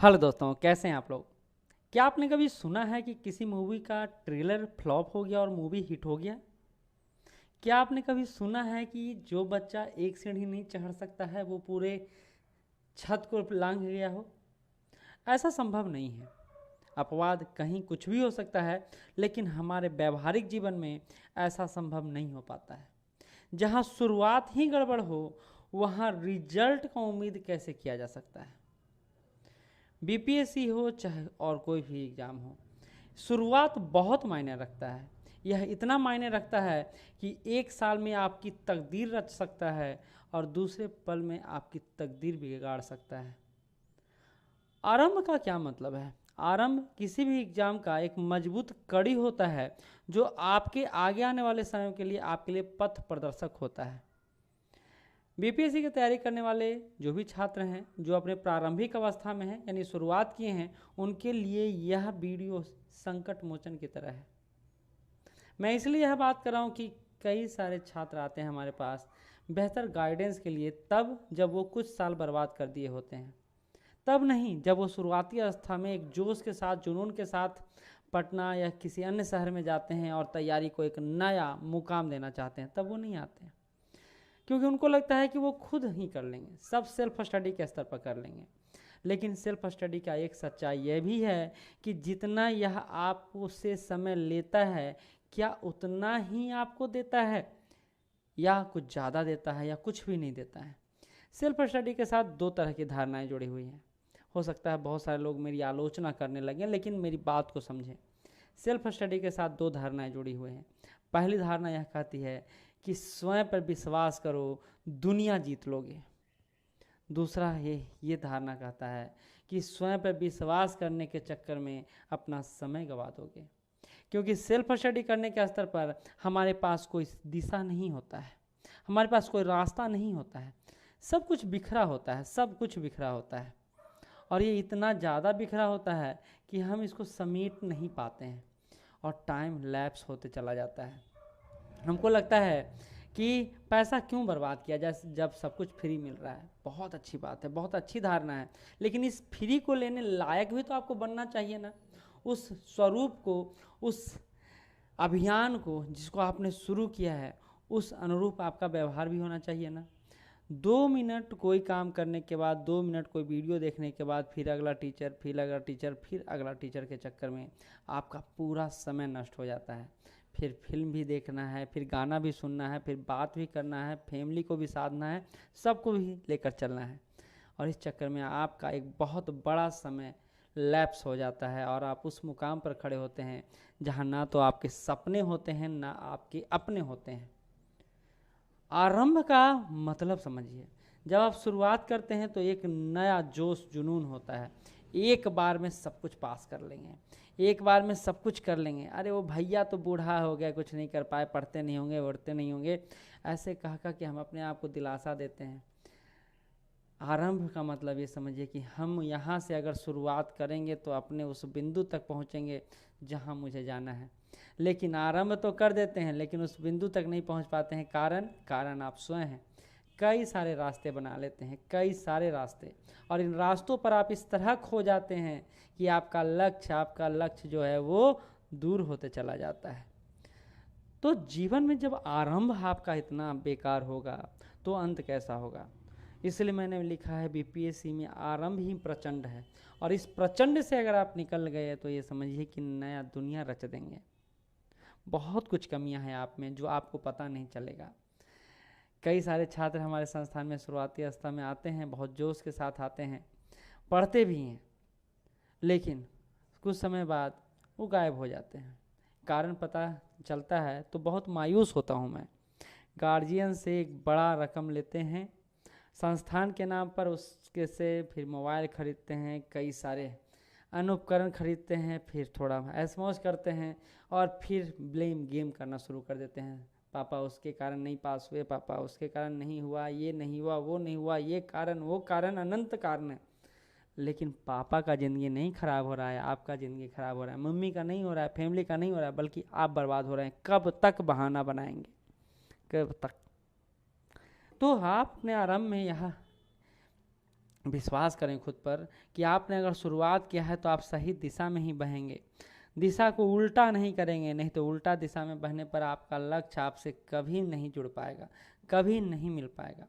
Hello दोस्तों, कैसे हैं आप लोग। क्या आपने कभी सुना है कि किसी मूवी का ट्रेलर फ्लॉप हो गया और मूवी हिट हो गया। क्या आपने कभी सुना है कि जो बच्चा एक सीढ़ी नहीं चढ़ सकता है वो पूरे छत को लांघ गया हो। ऐसा संभव नहीं है। अपवाद कहीं कुछ भी हो सकता है, लेकिन हमारे व्यवहारिक जीवन में ऐसा संभव नहीं हो पाता है। जहाँ शुरुआत ही गड़बड़ हो, वहाँ रिजल्ट का उम्मीद कैसे किया जा सकता है। बीपीएससी हो चाहे और कोई भी एग्ज़ाम हो, शुरुआत बहुत मायने रखता है। यह इतना मायने रखता है कि एक साल में आपकी तकदीर रच सकता है और दूसरे पल में आपकी तकदीर बिगाड़ सकता है। आरंभ का क्या मतलब है। आरंभ किसी भी एग्जाम का एक मजबूत कड़ी होता है जो आपके आगे आने वाले समय के लिए आपके लिए पथ प्रदर्शक होता है। बीपीएससी की तैयारी करने वाले जो भी छात्र हैं जो अपने प्रारंभिक अवस्था में हैं यानी शुरुआत किए हैं, उनके लिए यह वीडियो संकट मोचन की तरह है। मैं इसलिए यह बात कर रहा हूँ कि कई सारे छात्र आते हैं हमारे पास बेहतर गाइडेंस के लिए, तब जब वो कुछ साल बर्बाद कर दिए होते हैं। तब नहीं, जब वो शुरुआती अवस्था में एक जोश के साथ, जुनून के साथ पटना या किसी अन्य शहर में जाते हैं और तैयारी को एक नया मुकाम देना चाहते हैं, तब वो नहीं आते हैं। क्योंकि उनको लगता है कि वो खुद ही कर लेंगे, सब सेल्फ स्टडी के स्तर पर कर लेंगे। लेकिन सेल्फ स्टडी का एक सच्चाई यह भी है कि जितना यह आपसे समय लेता है, क्या उतना ही आपको देता है, या कुछ ज़्यादा देता है, या कुछ भी नहीं देता है। सेल्फ स्टडी के साथ दो तरह की धारणाएं जुड़ी हुई हैं। हो सकता है बहुत सारे लोग मेरी आलोचना करने लगें, लेकिन मेरी बात को समझें। सेल्फ स्टडी के साथ दो धारणाएं जुड़ी हुई हैं। पहली धारणा यह कहती है कि स्वयं पर विश्वास करो, दुनिया जीत लोगे। दूसरा ये धारणा कहता है कि स्वयं पर विश्वास करने के चक्कर में अपना समय गंवा दोगे। क्योंकि सेल्फ स्टडी करने के स्तर पर हमारे पास कोई दिशा नहीं होता है, हमारे पास कोई रास्ता नहीं होता है। सब कुछ बिखरा होता है, सब कुछ बिखरा होता है, और ये इतना ज़्यादा बिखरा होता है कि हम इसको समेट नहीं पाते हैं और टाइम लैप्स होते चला जाता है। हमको लगता है कि पैसा क्यों बर्बाद किया जाए जब सब कुछ फ्री मिल रहा है। बहुत अच्छी बात है, बहुत अच्छी धारणा है, लेकिन इस फ्री को लेने लायक भी तो आपको बनना चाहिए ना। उस स्वरूप को, उस अभियान को जिसको आपने शुरू किया है, उस अनुरूप आपका व्यवहार भी होना चाहिए ना। 2 मिनट कोई काम करने के बाद, 2 मिनट कोई वीडियो देखने के बाद, फिर अगला टीचर, फिर अगला टीचर, फिर अगला टीचर के चक्कर में आपका पूरा समय नष्ट हो जाता है। फिर फिल्म भी देखना है, फिर गाना भी सुनना है, फिर बात भी करना है, फैमिली को भी साधना है, सबको भी लेकर चलना है, और इस चक्कर में आपका एक बहुत बड़ा समय लैप्स हो जाता है और आप उस मुकाम पर खड़े होते हैं जहां ना तो आपके सपने होते हैं, ना आपके अपने होते हैं। आरंभ का मतलब समझिए। जब आप शुरुआत करते हैं तो एक नया जोश, जुनून होता है। एक बार में सब कुछ पास कर लेंगे, एक बार में सब कुछ कर लेंगे। अरे वो भैया तो बूढ़ा हो गया, कुछ नहीं कर पाए, पढ़ते नहीं होंगे, उड़ते नहीं होंगे, ऐसे कह कि हम अपने आप को दिलासा देते हैं। आरंभ का मतलब ये समझिए कि हम यहाँ से अगर शुरुआत करेंगे तो अपने उस बिंदु तक पहुँचेंगे जहाँ मुझे जाना है। लेकिन आरंभ तो कर देते हैं, लेकिन उस बिंदु तक नहीं पहुँच पाते हैं। कारण आप स्वयं हैं। कई सारे रास्ते बना लेते हैं, कई सारे रास्ते, और इन रास्तों पर आप इस तरह खो जाते हैं कि आपका लक्ष्य जो है वो दूर होते चला जाता है। तो जीवन में जब आरंभ आपका इतना बेकार होगा तो अंत कैसा होगा। इसलिए मैंने लिखा है बीपीएससी में आरंभ ही प्रचंड है, और इस प्रचंड से अगर आप निकल गए तो ये समझिए कि नया दुनिया रच देंगे। बहुत कुछ कमियां हैं आप में जो आपको पता नहीं चलेगा। कई सारे छात्र हमारे संस्थान में शुरुआती अवस्था में आते हैं, बहुत जोश के साथ आते हैं, पढ़ते भी हैं, लेकिन कुछ समय बाद वो गायब हो जाते हैं। कारण पता चलता है तो बहुत मायूस होता हूँ मैं। गार्जियन से एक बड़ा रकम लेते हैं संस्थान के नाम पर, उसके से फिर मोबाइल खरीदते हैं, कई सारे अन्य उपकरण खरीदते हैं, फिर थोड़ा ऐश मौज करते हैं, और फिर ब्लेम गेम करना शुरू कर देते हैं। पापा उसके कारण नहीं पास हुए, पापा उसके कारण नहीं हुआ, ये नहीं हुआ, वो नहीं हुआ, ये कारण, वो कारण, अनंत कारण है। लेकिन पापा का ज़िंदगी नहीं ख़राब हो रहा है, आपका ज़िंदगी ख़राब हो रहा है, मम्मी का नहीं हो रहा है, फैमिली का नहीं हो रहा है, बल्कि आप बर्बाद हो रहे हैं। कब तक बहाना बनाएंगे, कब तक। तो आप अपने आरंभ में यह विश्वास करें खुद पर कि आपने अगर शुरुआत किया है तो आप सही दिशा में ही बहेंगे। दिशा को उल्टा नहीं करेंगे, नहीं तो उल्टा दिशा में बहने पर आपका लक्ष्य आपसे कभी नहीं जुड़ पाएगा, कभी नहीं मिल पाएगा।